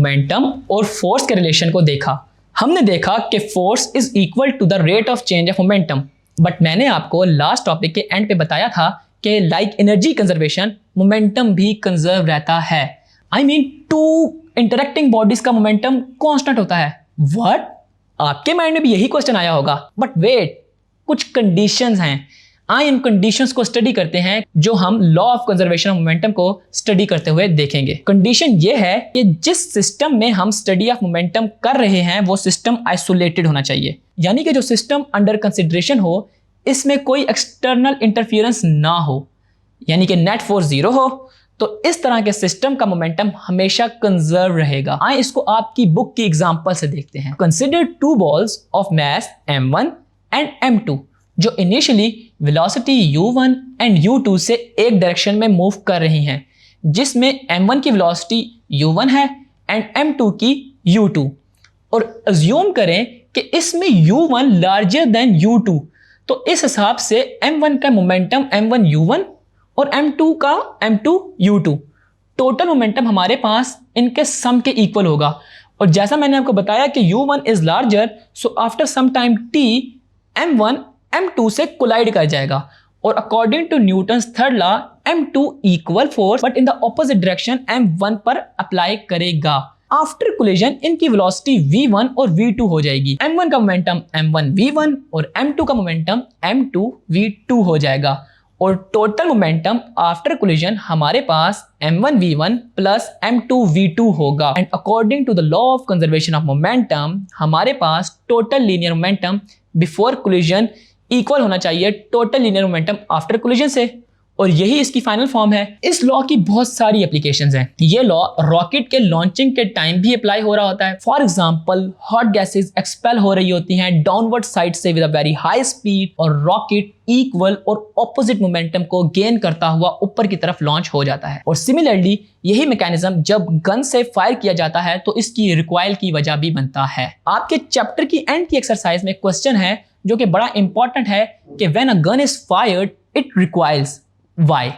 Momentum और force के relation को देखा। हमने देखा कि force is equal to the rate of change of momentum, but मैंने आपको लास्ट टॉपिक के एंड पे बताया था कि लाइक एनर्जी कंजर्वेशन मोमेंटम भी कंजर्व रहता है। I mean two interacting bodies का मोमेंटम कांस्टेंट होता है। व्हाट? आपके माइंड में भी यही क्वेश्चन आया होगा, बट वेट, कुछ कंडीशंस हैं। आइए इन कंडीशंस को स्टडी करते हैं जो हम law of conservation of momentum को स्टडी करते हुए देखेंगे। कंडीशन ये है कि जिस सिस्टम में हम स्टडी ऑफ मोमेंटम कर रहे हैं वो सिस्टम आइसोलेटेड होना चाहिए, यानी कि जो सिस्टम अंडर कंसिडरेशन हो इसमें कोई एक्सटर्नल इंटरफियरेंस ना हो, यानी कि नेट फोर्स जीरो हो। तो इस तरह के सिस्टम का मोमेंटम हमेशा कंजर्व रहेगा। आइए इसको आपकी बुक की एग्जांपल से देखते हैं। Consider two balls of mass m1 and m2 जो initially velocity u1 and u2 से एक डायरेक्शन में मूव कर रही हैं, जिसमें m1 की वेलोसिटी u1 है एंड m2 की u2, और अज्यूम करें कि इसमें u1 लार्जर देन u2, तो इस हिसाब से m1 का मोमेंटम m1 u1 और m2 का m2 u2, टोटल मोमेंटम हमारे पास इनके सम के इक्वल होगा। और जैसा मैंने आपको बताया कि u1 is larger, so after some time t m1 m2 से कोलाइड कर जाएगा, और according to Newton's third law m2 equal force but in the opposite direction m1 पर अप्लाई करेगा। आफ्टर कोलिजन इनकी वेलोसिटी v1 और v2 हो जाएगी। m1 का मोमेंटम m1 v1 और m2 का मोमेंटम m2 v2 हो जाएगा, और टोटल मोमेंटम आफ्टर कोलिजन हमारे पास m1 v1 plus m2 v2 होगा। And according to the law of conservation of momentum हमारे पास total linear momentum before collision equal होना चाहिए total linear momentum after collision से, और यही इसकी फाइनल फॉर्म है। इस लॉ की बहुत सारी एप्लीकेशंस हैं। ये लॉ रॉकेट के लॉन्चिंग के टाइम भी अप्लाई हो रहा होता है। For example hot gases expel हो रही होती हैं डाउनवर्ड साइड से with a very high speed, और रॉकेट इक्वल और ऑपोजिट मोमेंटम को गेन करता हुआ ऊपर की तरफ लॉन्च हो जाता है। और सिमिलरली यही मैकेनिज्म जब गन से फायर किया जाता है तो इसकी रिकॉइल की वजह भी बनता है। आपके चैप्टर की एंड की एक्सरसाइज में क्वेश्चन है जो कि बड़ा इंपॉर्टेंट है कि when a gun is fired it requires Why?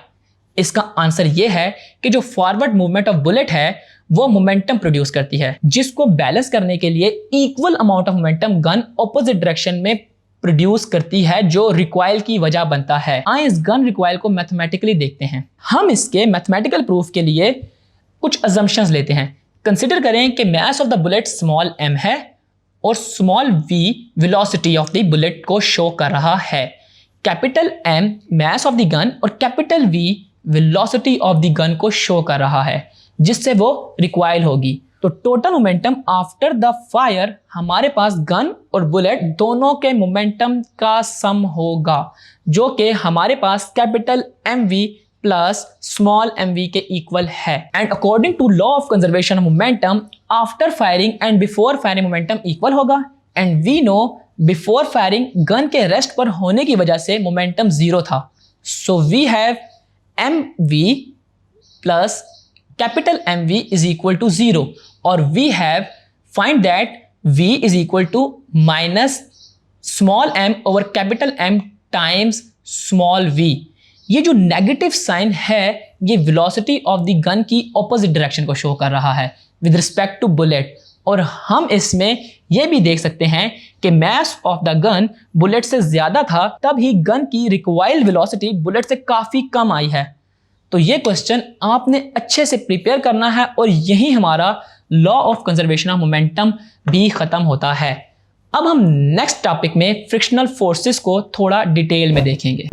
इसका आंसर यह है कि जो फॉरवर्ड मूवमेंट ऑफ बुलेट है वो मोमेंटम प्रोड्यूस करती है, जिसको बैलेंस करने के लिए equal amount of momentum gun opposite direction में प्रोड्यूस करती है, जो रिकॉइल की वजह बनता है। आइए इस गन रिकॉइल को मैथमेटिकली देखते हैं। हम इसके मैथमेटिकल प्रूफ के लिए कुछ अजम्पशंस लेते हैं। कंसिडर करें कि mass of the bullet small m है और small v velocity of the bullet को शो कर रहा है। Capital M mass of the gun और capital V velocity of the gun को शो कर रहा है, जिससे वो रिक्वाइल होगी। तो total momentum after the fire हमारे पास गन और बुलेट दोनों के मोमेंटम का सम होगा, जो कि हमारे पास capital MV plus small mv के इक्वल है। And according to law of conservation of momentum after firing and before firing momentum equal होगा। And we know before firing gun के रेस्ट पर होने की वजह से मोमेंटम जीरो था, so we have mv plus capital mv is equal to zero, और we have find that v is equal to minus small m over capital M times small v। ये जो negative sign है ये velocity of the gun की opposite direction को show कर रहा है विद रिस्पेक्ट टू बुलेट। और हम इसमें यह भी देख सकते हैं कि mass of the gun bullet से ज्यादा था, तब ही गन की रिकॉइल वेलोसिटी बुलेट से काफी कम आई है। तो ये क्वेश्चन आपने अच्छे से प्रिपेयर करना है, और यही हमारा law of conservation of momentum भी खत्म होता है। अब हम नेक्स्ट टॉपिक में फ्रिक्शनल फोर्सेस को थोड़ा डिटेल में देखेंगे।